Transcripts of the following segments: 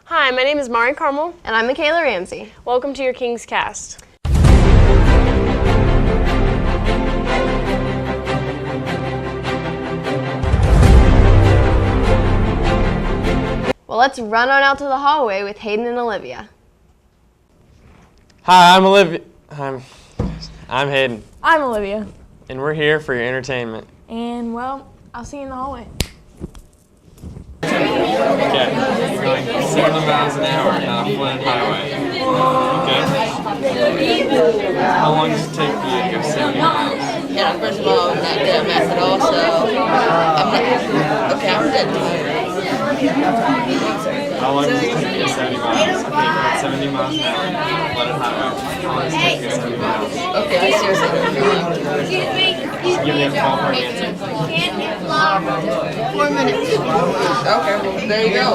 Hi, my name is Mari Carmel. And I'm Michaela Ramsey. Welcome to your King's Cast. Well, let's run on out to the hallway with Hayden and Olivia. Hi, I'm Olivia. I'm Hayden, I'm Olivia. and we're here for your entertainment. And, well, I'll see you in the hallway. Okay, going 70 miles an hour down a flooded highway. Okay? How long does it take for you to go 70 miles? Yeah, first of all, I'm not good at math at all, so I'm dead tired. How long does it take to go 70 miles? Okay, going 70 miles an hour down a flooded highway. How long does it take to go 70 miles? Okay, I seriously don't know. Give me a ballpark answer. 4 minutes. Okay, well, there you go.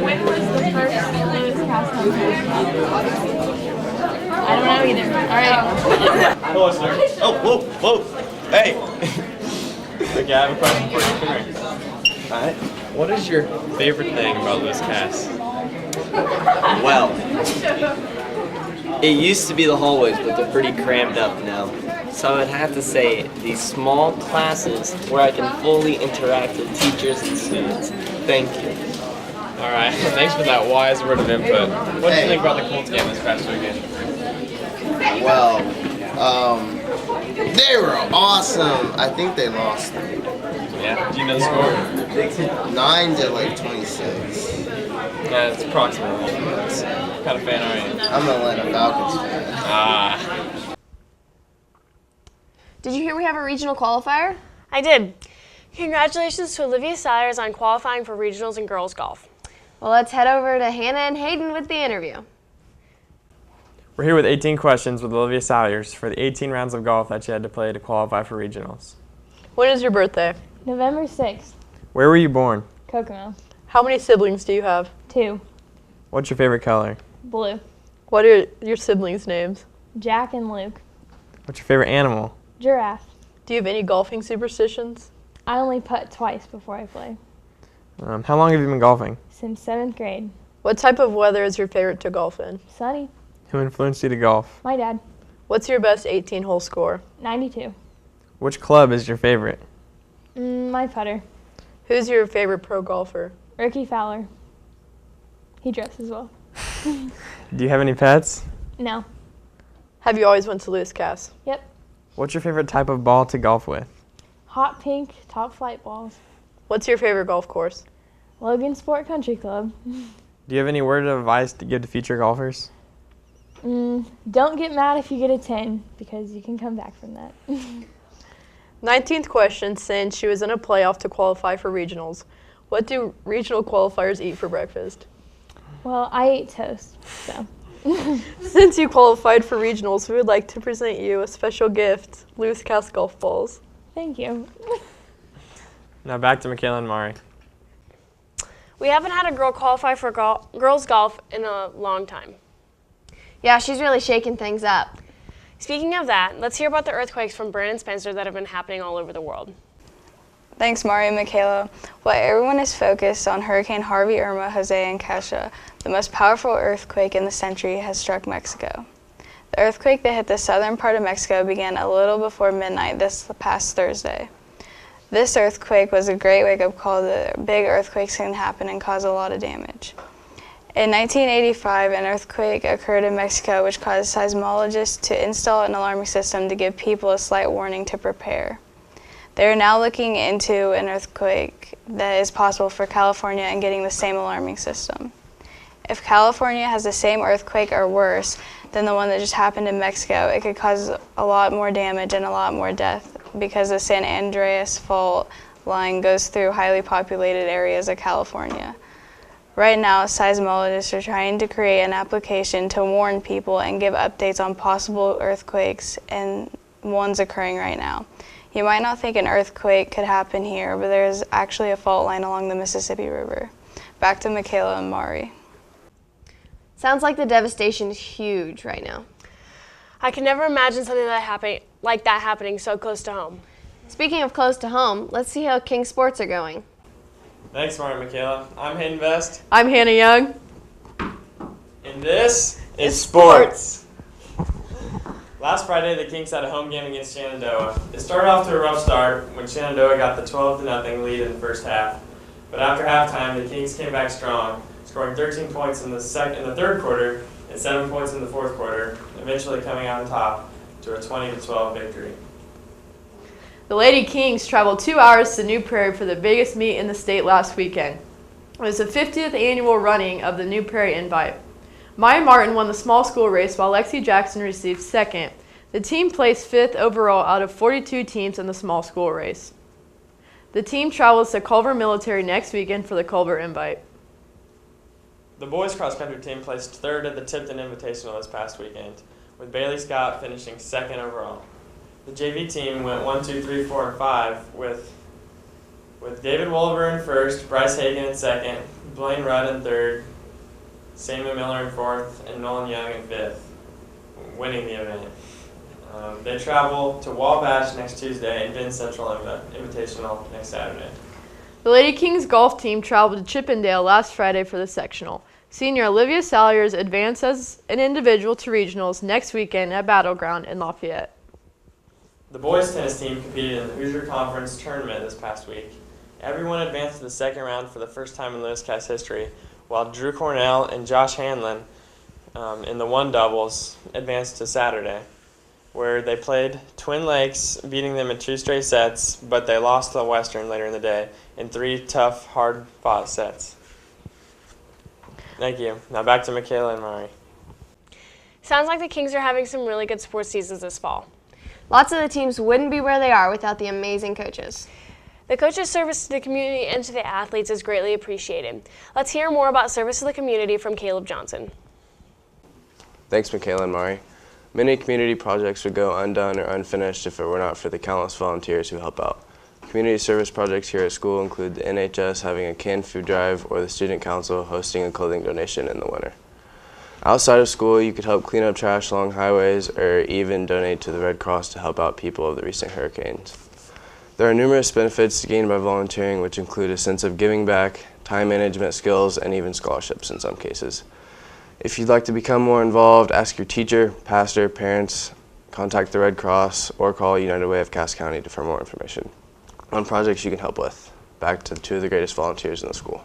When was the first Lewis Cast company? I don't know either. All right. Hello, sir. Oh, whoa. Hey. Okay, I have a question for you. Come here. Alright. What is your favorite thing about Lewis Cast? Well, it used to be the hallways, but they're pretty crammed up now. So I would have to say these small classes where I can fully interact with teachers and students. Thank you. Alright, thanks for that wise word of input. What did you think about the Colts game this past weekend? Well, they were awesome. I think they lost Yeah, do you know the score? 9 to like 26. Yeah, it's approximately. What kind of fan are you? I'm an Atlanta Falcons fan. Ah. Did you hear we have a regional qualifier? I did. Congratulations to Olivia Salyers on qualifying for regionals in girls golf. Well, let's head over to Hannah and Hayden with the interview. We're here with 18 questions with Olivia Salyers for the 18 rounds of golf that you had to play to qualify for regionals. When is your birthday? November 6th, Where were you born? Kokomo. How many siblings do you have? 2, What's your favorite color? Blue. What are your siblings' names? Jack and Luke. What's your favorite animal? Giraffe. Do you have any golfing superstitions? I only putt twice before I play. How long have you been golfing? Since 7th grade. What type of weather is your favorite to golf in? Sunny. Who influenced you to golf? My dad. What's your best 18-hole score? 92. Which club is your favorite? My putter. Who's your favorite pro golfer? Ricky Fowler. He dresses well. Do you have any pets? No. Have you always went to Lewis Cast? Yep. What's your favorite type of ball to golf with? Hot pink top flight balls. What's your favorite golf course? Logan Sport Country Club. Do you have any word of advice to give to future golfers? Don't get mad if you get a 10 because you can come back from that. 19th question, since she was in a playoff to qualify for regionals. What do regional qualifiers eat for breakfast? Well, I ate toast, so. Since you qualified for regionals, we would like to present you a special gift, Lewis Cast golf balls. Thank you. Now back to Michaela and Mari. We haven't had a girl qualify for girls golf in a long time. Yeah, she's really shaking things up. Speaking of that, let's hear about the earthquakes from Brandon Spencer that have been happening all over the world. Thanks, Mari and Michaela. While everyone is focused on Hurricane Harvey, Irma, Jose, and Kesha, the most powerful earthquake in the century has struck Mexico. The earthquake that hit the southern part of Mexico began a little before midnight this past Thursday. This earthquake was a great wake-up call that big earthquakes can happen and cause a lot of damage. In 1985, an earthquake occurred in Mexico which caused seismologists to install an alarming system to give people a slight warning to prepare. They are now looking into an earthquake that is possible for California and getting the same alarming system. If California has the same earthquake or worse than the one that just happened in Mexico, it could cause a lot more damage and a lot more death because the San Andreas Fault line goes through highly populated areas of California. Right now, seismologists are trying to create an application to warn people and give updates on possible earthquakes and ones occurring right now. You might not think an earthquake could happen here, but there's actually a fault line along the Mississippi River. Back to Michaela and Mari. Sounds like the devastation is huge right now. I can never imagine something like that happening so close to home. Speaking of close to home, let's see how King sports are going. Thanks, Martin and Michaela. I'm Hayden Vest, I'm Hannah Young. and this is sports. Last Friday, the Kings had a home game against Shenandoah. It started off to a rough start when Shenandoah got the 12-0 lead in the first half. But after halftime, the Kings came back strong, scoring 13 points in the third quarter and 7 points in the fourth quarter, eventually coming out on top to a 20-12 victory. The Lady Kings traveled 2 hours to New Prairie for the biggest meet in the state last weekend. It was the 50th annual running of the New Prairie Invite. Maya Martin won the small school race while Lexi Jackson received second. The team placed 5th overall out of 42 teams in the small school race. The team travels to Culver Military next weekend for the Culver Invite. The boys cross-country team placed 3rd at the Tipton Invitational this past weekend, with Bailey Scott finishing 2nd overall. The JV team went 1, 2, 3, 4, and 5 with David Wolver in 1st, Bryce Hagan in 2nd, Blaine Rudd in 3rd, Samuel Miller in 4th, and Nolan Young in 5th, winning the event. They travel to Wabash next Tuesday and Vin Central Invitational next Saturday. The Lady Kings golf team traveled to Chippendale last Friday for the sectional. Senior Olivia Salyers advanced as an individual to regionals next weekend at Battleground in Lafayette. The boys tennis team competed in the Hoosier Conference tournament this past week. Everyone advanced to the second round for the first time in Lewis Cass history, while Drew Cornell and Josh Hanlon in the one doubles advanced to Saturday, where they played Twin Lakes, beating them in 2 straight sets, but they lost to Western later in the day in 3 tough, hard-fought sets. Thank you. Now back to Michaela and Mari. Sounds like the Kings are having some really good sports seasons this fall. Lots of the teams wouldn't be where they are without the amazing coaches. The coaches' service to the community and to the athletes is greatly appreciated. Let's hear more about service to the community from Caleb Johnson. Thanks, Michaela and Mari. Many community projects would go undone or unfinished if it were not for the countless volunteers who help out. Community service projects here at school include the NHS having a canned food drive or the Student Council hosting a clothing donation in the winter. Outside of school, you could help clean up trash along highways or even donate to the Red Cross to help out people of the recent hurricanes. There are numerous benefits gained by volunteering, which include a sense of giving back, time management skills, and even scholarships in some cases. If you'd like to become more involved, ask your teacher, pastor, parents, contact the Red Cross, or call United Way of Cass County for more information on projects you can help with. Back to 2 of the greatest volunteers in the school.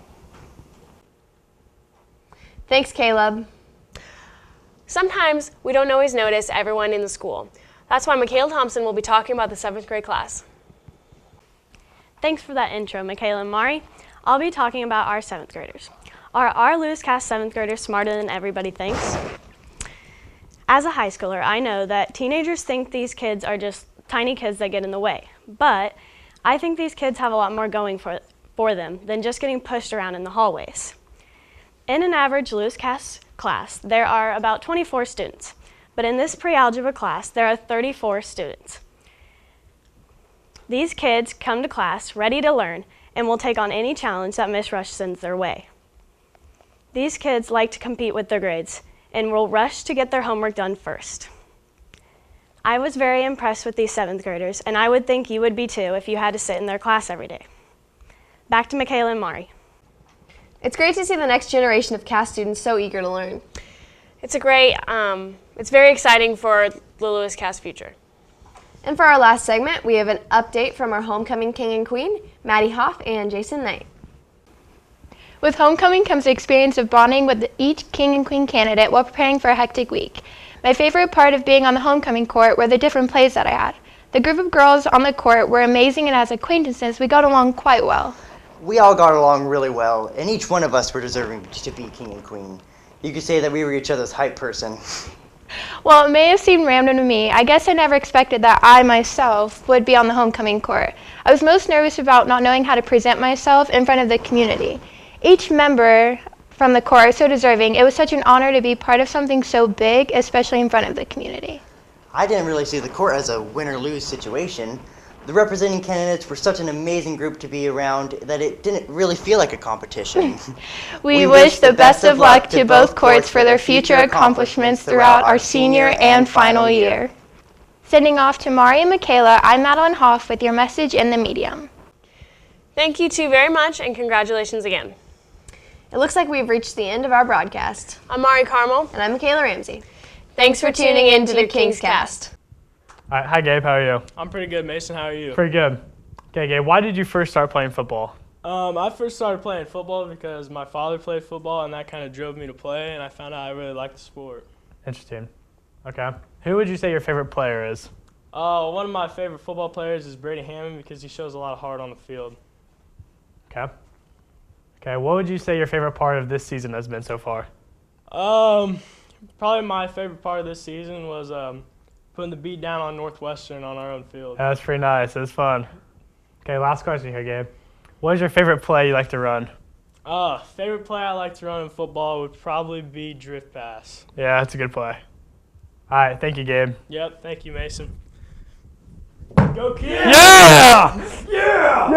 Thanks, Caleb. Sometimes we don't always notice everyone in the school. That's why Michaela Thompson will be talking about the 7th grade class. Thanks for that intro, Michaela and Mari. I'll be talking about our 7th graders. Are our Lewis Cass 7th graders smarter than everybody thinks? As a high schooler, I know that teenagers think these kids are just tiny kids that get in the way. But I think these kids have a lot more going for them than just getting pushed around in the hallways. In an average Lewis Cass class, there are about 24 students. But in this pre-algebra class, there are 34 students. These kids come to class ready to learn and will take on any challenge that Miss Rush sends their way. These kids like to compete with their grades and will rush to get their homework done first. I was very impressed with these 7th graders, and I would think you would be too if you had to sit in their class every day. Back to Michaela and Mari. It's great to see the next generation of Cass students so eager to learn. It's very exciting for the Lewis Cass future. And for our last segment, we have an update from our homecoming king and queen, Maddie Hoff and Jason Knight. With homecoming comes the experience of bonding with each king and queen candidate while preparing for a hectic week. My favorite part of being on the homecoming court were the different plays that I had. The group of girls on the court were amazing, and as acquaintances, we got along quite well. We all got along really well, and each one of us were deserving to be king and queen. You could say that we were each other's hype person. While it may have seemed random to me, I guess I never expected that I myself would be on the homecoming court. I was most nervous about not knowing how to present myself in front of the community. Each member from the court are so deserving. It was such an honor to be part of something so big, especially in front of the community. I didn't really see the court as a win-or-lose situation. The representing candidates were such an amazing group to be around that it didn't really feel like a competition. We wish the best of luck to both courts for their future accomplishments throughout our senior and final year. Sending off to Mari and Michaela, I'm Madeline Hoff with your message in the medium. Thank you two very much, and congratulations again. It looks like we've reached the end of our broadcast. I'm Mari Carmel. And I'm Michaela Ramsey. Thanks for tuning in to the Kings Cast. All right, hi Gabe, how are you? I'm pretty good, Mason. How are you? Pretty good. Okay, Gabe, why did you first start playing football? I first started playing football because my father played football, and that kind of drove me to play, and I found out I really liked the sport. Interesting. Okay. Who would you say your favorite player is? One of my favorite football players is Brady Hammond because he shows a lot of heart on the field. Okay. Okay, what would you say your favorite part of this season has been so far? Probably my favorite part of this season was putting the beat down on Northwestern on our own field. That was pretty nice. It was fun. Okay, last question here, Gabe. What is your favorite play you like to run? Favorite play I like to run in football would probably be drift pass. Yeah, that's a good play. All right, thank you, Gabe. Yep, thank you, Mason. Go Kids! Yeah! Yeah!